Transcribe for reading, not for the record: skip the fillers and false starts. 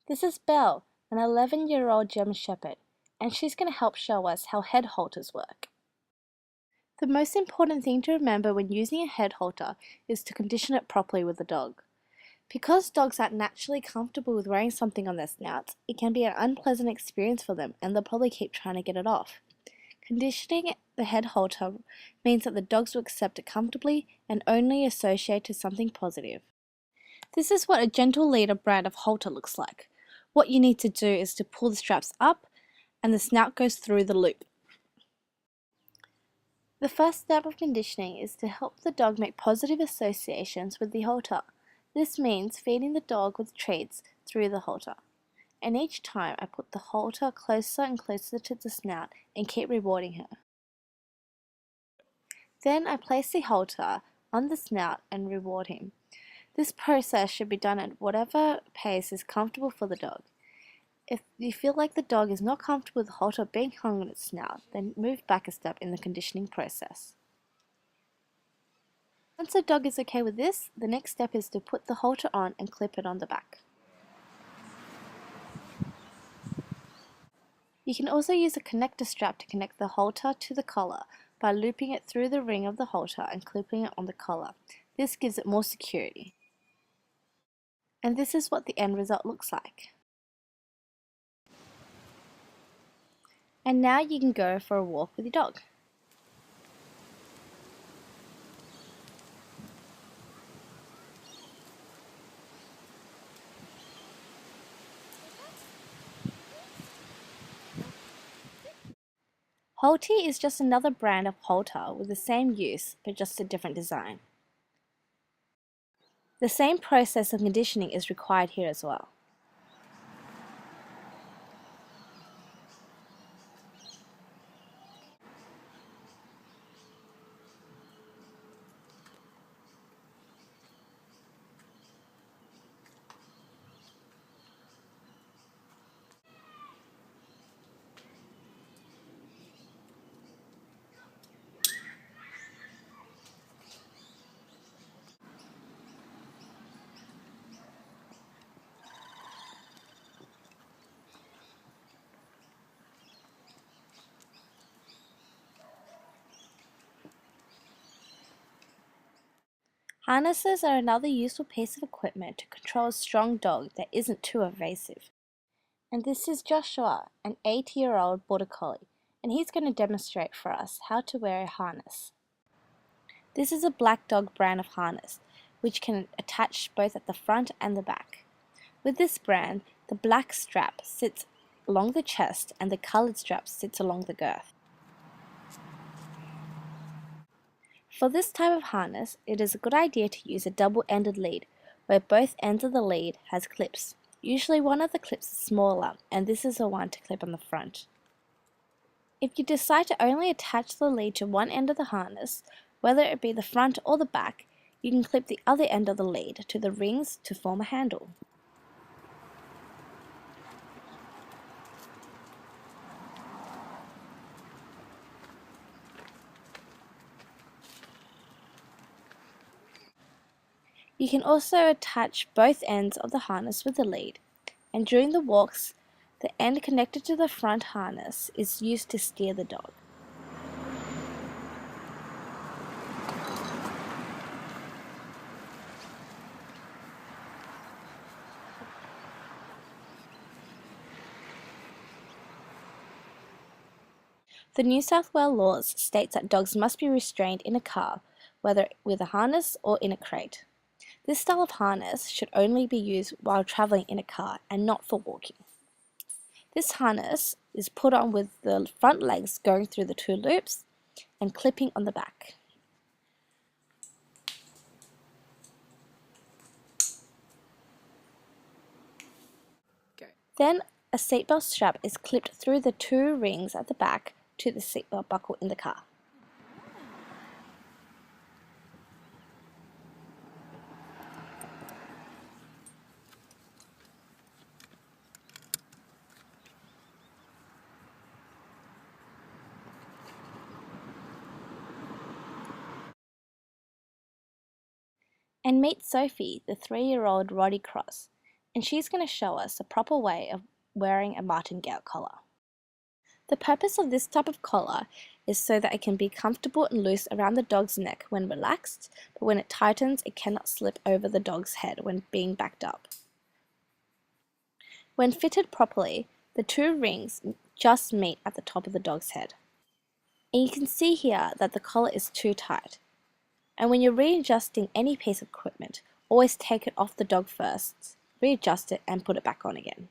This is Belle, an 11-year-old German Shepherd, and she's going to help show us how head halters work. The most important thing to remember when using a head halter is to condition it properly with the dog. Because dogs aren't naturally comfortable with wearing something on their snouts, it can be an unpleasant experience for them and they'll probably keep trying to get it off. Conditioning the head halter means that the dogs will accept it comfortably and only associate to something positive. This is what a gentle leader brand of halter looks like. What you need to do is to pull the straps up and the snout goes through the loop. The first step of conditioning is to help the dog make positive associations with the halter. This means feeding the dog with treats through the halter. And each time I put the halter closer and closer to the snout and keep rewarding her. Then I place the halter on the snout and reward him. This process should be done at whatever pace is comfortable for the dog. If you feel like the dog is not comfortable with the halter being hung on its snout, then move back a step in the conditioning process. Once the dog is okay with this, the next step is to put the halter on and clip it on the back. You can also use a connector strap to connect the halter to the collar by looping it through the ring of the halter and clipping it on the collar. This gives it more security. And this is what the end result looks like. And now you can go for a walk with your dog. Halti is just another brand of halter with the same use but just a different design. The same process of conditioning is required here as well. Harnesses are another useful piece of equipment to control a strong dog that isn't too evasive. And this is Joshua, an 8-year-old Border Collie, and he's going to demonstrate for us how to wear a harness. This is a Black Dog brand of harness, which can attach both at the front and the back. With this brand, the black strap sits along the chest and the coloured strap sits along the girth. For this type of harness, it is a good idea to use a double-ended lead, where both ends of the lead has clips. Usually one of the clips is smaller, and this is the one to clip on the front. If you decide to only attach the lead to one end of the harness, whether it be the front or the back, you can clip the other end of the lead to the rings to form a handle. You can also attach both ends of the harness with the lead, and during the walks, the end connected to the front harness is used to steer the dog. The New South Wales laws states that dogs must be restrained in a car, whether with a harness or in a crate. This style of harness should only be used while travelling in a car and not for walking. This harness is put on with the front legs going through the 2 loops and clipping on the back. Then a seatbelt strap is clipped through the 2 rings at the back to the seatbelt buckle in the car. And meet Sophie, the 3-year-old Roddy Cross. and she's going to show us the proper way of wearing a martingale collar. The purpose of this type of collar is so that it can be comfortable and loose around the dog's neck when relaxed, but when it tightens, it cannot slip over the dog's head when being backed up. When fitted properly, the two rings just meet at the top of the dog's head. And you can see here that the collar is too tight. And when you're readjusting any piece of equipment, always take it off the dog first, readjust it and put it back on again.